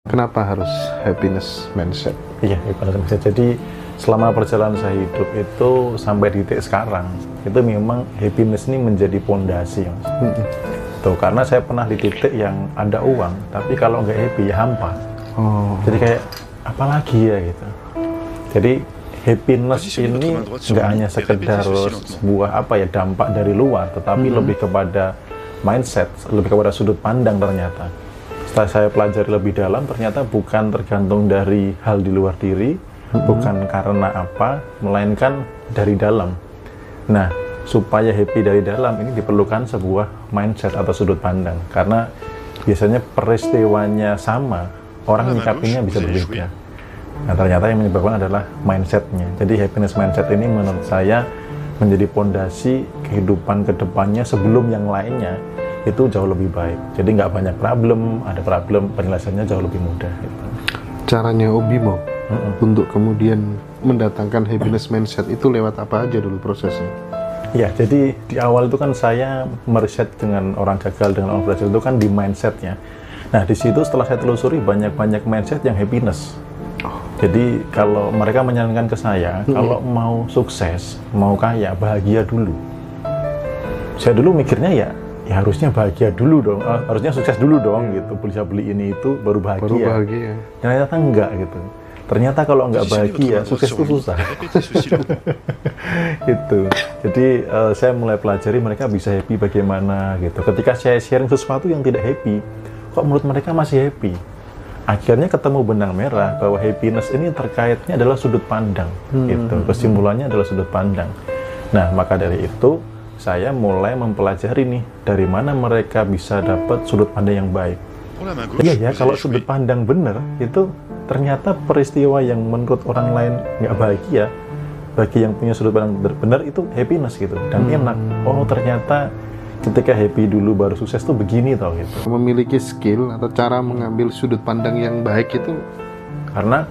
Kenapa harus happiness mindset? Iya, happiness mindset. Jadi selama perjalanan saya hidup itu sampai di titik sekarang, itu memang happiness ini menjadi pondasi, Mas. Tuh, karena saya pernah di titik yang ada uang, tapi kalau nggak happy ya hampa. Jadi kayak apalagi ya gitu. Jadi happiness ini nggak hanya sekedar sebuah dampak dari luar, tetapi lebih kepada mindset, lebih kepada sudut pandang ternyata. Setelah saya pelajari lebih dalam, ternyata bukan tergantung dari hal di luar diri, bukan karena apa, melainkan dari dalam. Nah, supaya happy dari dalam ini diperlukan sebuah mindset atau sudut pandang, karena biasanya peristiwanya sama, orang menyikapinya bisa berbeda. Nah, ternyata yang menyebabkan adalah mindsetnya. Jadi happiness mindset ini menurut saya menjadi pondasi kehidupan kedepannya sebelum yang lainnya itu jauh lebih baik. Jadi nggak banyak problem, ada problem penyelesaiannya jauh lebih mudah. Gitu. Caranya Obimo untuk kemudian mendatangkan happiness mindset itu lewat apa aja dulu prosesnya? Ya, jadi di awal itu kan saya meriset dengan orang gagal, dengan orang berhasil itu kan di mindsetnya. Nah, di situ setelah saya telusuri banyak-banyak mindset yang happiness. Jadi kalau mereka menyarankan ke saya, kalau mau sukses, mau kaya, bahagia dulu. Saya dulu mikirnya ya harusnya bahagia dulu dong, harusnya sukses dulu dong gitu, bisa beli ini itu baru bahagia. Baru bahagia. Ternyata enggak gitu. Ternyata kalau enggak bahagia, sukses itu susah. Gitu. Jadi saya mulai pelajari mereka bisa happy bagaimana gitu. Ketika saya sharing sesuatu yang tidak happy, kok menurut mereka masih happy? Akhirnya ketemu benang merah bahwa happiness ini terkaitnya adalah sudut pandang. Gitu. Kesimpulannya adalah sudut pandang. Nah, maka dari itu saya mulai mempelajari nih dari mana mereka bisa dapat sudut pandang yang baik. Iya ya, kalau sudut pandang benar itu ternyata peristiwa yang menurut orang lain nggak bahagia, bagi yang punya sudut pandang benar itu happiness gitu dan enak. Oh, ternyata ketika happy dulu baru sukses tuh begini tau gitu. Memiliki skill atau cara mengambil sudut pandang yang baik itu karena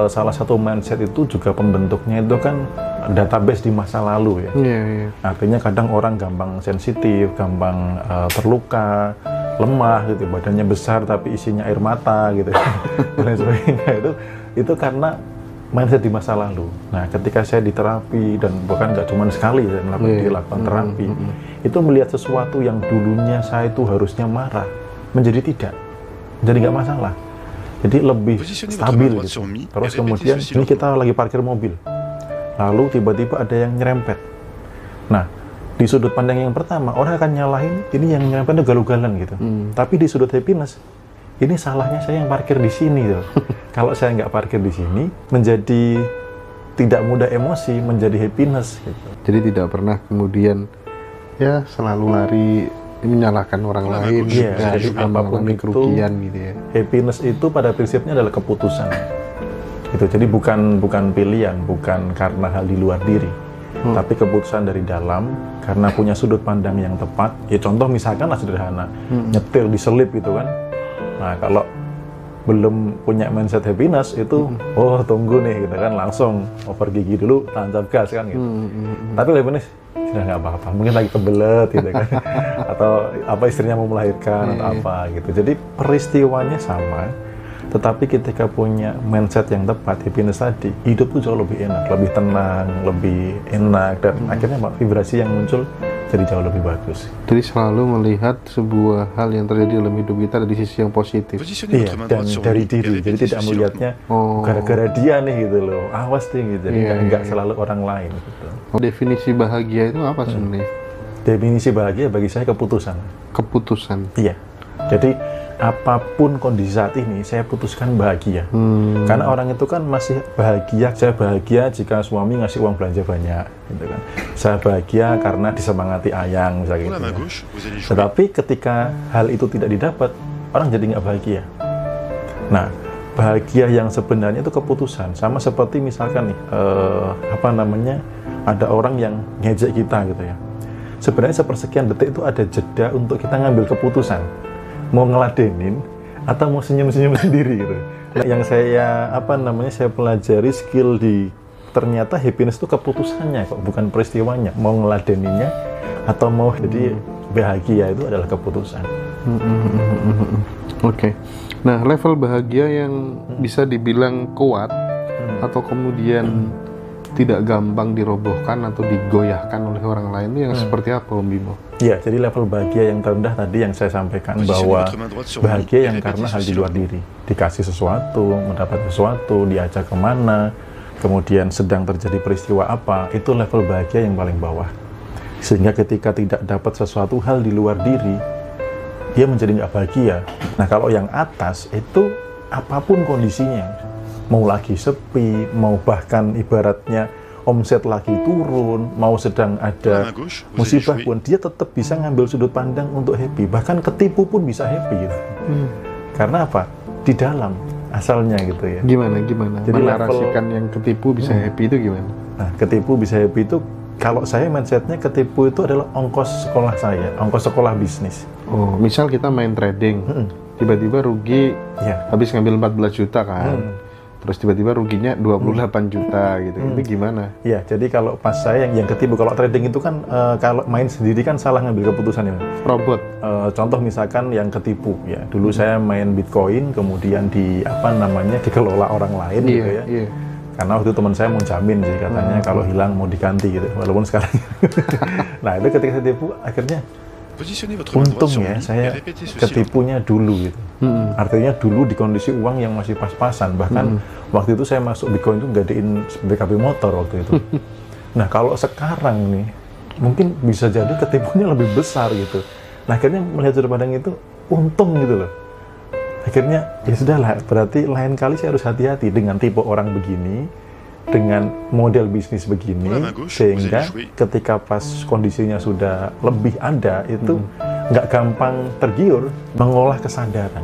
salah satu mindset itu juga pembentuknya itu kan database di masa lalu ya. Artinya kadang orang gampang sensitif, gampang terluka, lemah gitu, badannya besar tapi isinya air mata gitu dan sebagainya. Itu karena mindset di masa lalu. Nah, ketika saya di terapi dan bahkan nggak cuma sekali saya dilakukan terapi, itu melihat sesuatu yang dulunya saya itu harusnya marah menjadi tidak, jadi nggak masalah. Jadi lebih stabil gitu. Terus kemudian ini kita lagi parkir mobil, lalu tiba-tiba ada yang nyerempet. Nah, di sudut pandang yang pertama orang akan nyalahin ini yang nyerempet itu galugalan gitu. Tapi di sudut happiness, ini salahnya saya yang parkir di sini tuh. Kalau saya nggak parkir di sini, menjadi tidak mudah emosi, menjadi happiness gitu. Jadi tidak pernah kemudian ya selalu lari menyalahkan orang lain, jadi apapun kerugian gitu ya. Happiness itu pada prinsipnya adalah keputusan. Gitu. Jadi bukan pilihan, bukan karena hal di luar diri, tapi keputusan dari dalam karena punya sudut pandang yang tepat. Ya contoh misalkanlah sederhana, nyetir diselip gitu kan. Nah, kalau belum punya mindset happiness itu oh tunggu nih gitu kan, langsung over gigi dulu, tancap gas kan gitu. Tapi happiness sudah nggak apa-apa, mungkin lagi kebelet gitu kan, atau apa istrinya mau melahirkan atau apa gitu. Jadi peristiwanya sama, tetapi ketika punya mindset yang tepat, happiness tadi, hidup tuh jauh lebih enak, lebih tenang, lebih enak, dan akhirnya vibrasi yang muncul jadi jauh lebih bagus. Jadi selalu melihat sebuah hal yang terjadi dalam hidup kita dari sisi yang positif. Iya, dan dari diri. Jadi tidak melihatnya gara-gara dia nih gitu loh. Awas nih gitu. Jadi nggak selalu orang lain gitu. Definisi bahagia itu apa sebenarnya? Definisi bahagia bagi saya keputusan. Keputusan. Iya. Jadi apapun kondisi saat ini, saya putuskan bahagia. Karena orang itu kan masih bahagia, saya bahagia jika suami ngasih uang belanja banyak, gitu kan. Saya bahagia karena disemangati ayang, misalnya gitu. Ya. Tetapi ketika hal itu tidak didapat, orang jadi nggak bahagia. Nah, bahagia yang sebenarnya itu keputusan. Sama seperti misalkan nih, ada orang yang ngejek kita gitu ya. Sebenarnya sepersekian detik itu ada jeda untuk kita ngambil keputusan. Mau ngeladenin atau mau senyum-senyum sendiri gitu. Nah, yang saya saya pelajari skill di ternyata happiness itu keputusannya kok, bukan peristiwanya. Mau ngeladeninnya atau mau jadi bahagia itu adalah keputusan. Oke. Nah, level bahagia yang bisa dibilang kuat atau kemudian tidak gampang dirobohkan atau digoyahkan oleh orang lain itu yang seperti apa, Om Bimo? Ya, jadi level bahagia yang terendah tadi yang saya sampaikan bahwa bahagia yang karena hal di luar diri, dikasih sesuatu, mendapat sesuatu, diajak kemana, kemudian sedang terjadi peristiwa apa, itu level bahagia yang paling bawah. Sehingga ketika tidak dapat sesuatu hal di luar diri, dia menjadi nggak bahagia. Nah, kalau yang atas itu apapun kondisinya, mau lagi sepi, mau bahkan ibaratnya omset lagi turun, mau sedang ada musibah pun, dia tetap bisa ngambil sudut pandang untuk happy. Bahkan ketipu pun bisa happy gitu. Karena apa? Di dalam asalnya gitu ya. Gimana? Jadi menarasikan yang ketipu bisa happy itu gimana? Nah, ketipu bisa happy itu, kalau saya mindsetnya ketipu itu adalah ongkos sekolah saya, ongkos sekolah bisnis. Oh, misal kita main trading, tiba-tiba rugi, habis ngambil 14 juta kan, terus tiba-tiba ruginya 28 juta gitu, itu gimana? Ya, jadi kalau pas saya yang ketipu, kalau trading itu kan kalau main sendiri kan salah ngambil keputusan ya. Robot. Contoh misalkan yang ketipu ya, dulu saya main Bitcoin, kemudian dikelola orang lain gitu ya. Iya. Karena waktu itu teman saya mau jamin sih katanya kalau hilang mau diganti gitu, walaupun sekarang. Nah itu ketika saya tipu akhirnya untung ya saya ketipunya dulu gitu. Artinya dulu di kondisi uang yang masih pas-pasan, bahkan waktu itu saya masuk Bitcoin itu gadein BKB motor waktu itu. Nah kalau sekarang nih mungkin bisa jadi ketipunya lebih besar gitu. Nah akhirnya melihat sudut pandang itu untung gitu loh. Akhirnya ya sudahlah, berarti lain kali saya harus hati-hati dengan tipe orang begini, dengan model bisnis begini, sehingga ketika pas kondisinya sudah lebih ada itu nggak gampang tergiur, mengolah kesadaran.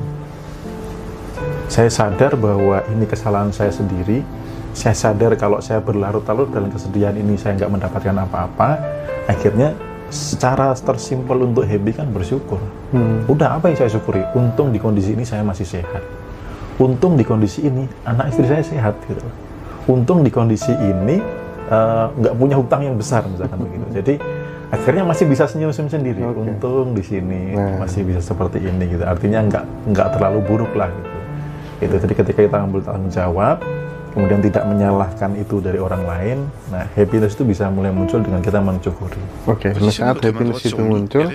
Saya sadar bahwa ini kesalahan saya sendiri, saya sadar kalau saya berlarut-larut dalam kesedihan ini saya nggak mendapatkan apa-apa, akhirnya secara tersimpel untuk happy kan bersyukur. Udah, apa yang saya syukuri? Untung di kondisi ini saya masih sehat. Untung di kondisi ini anak istri saya sehat gitu. Untung di kondisi ini nggak punya hutang yang besar misalkan begitu. Jadi akhirnya masih bisa senyum-senyum sendiri. Untung di sini masih bisa seperti ini gitu. Artinya nggak terlalu buruk lah gitu. Itu jadi ketika kita ambil tanggung jawab, kemudian tidak menyalahkan itu dari orang lain, nah happiness itu bisa mulai muncul dengan kita mensyukuri. Oke, nah saat happiness itu muncul,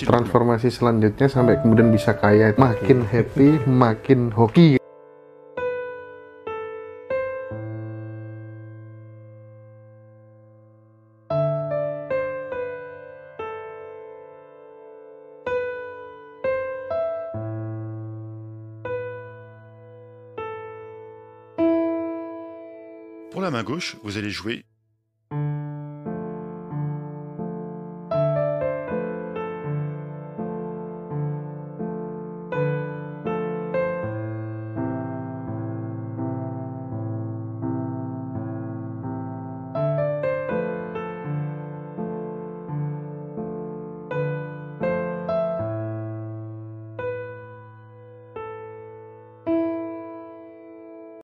transformasi selanjutnya sampai kemudian bisa kaya, makin happy, makin hoki. Pour la main gauche, vous allez jouer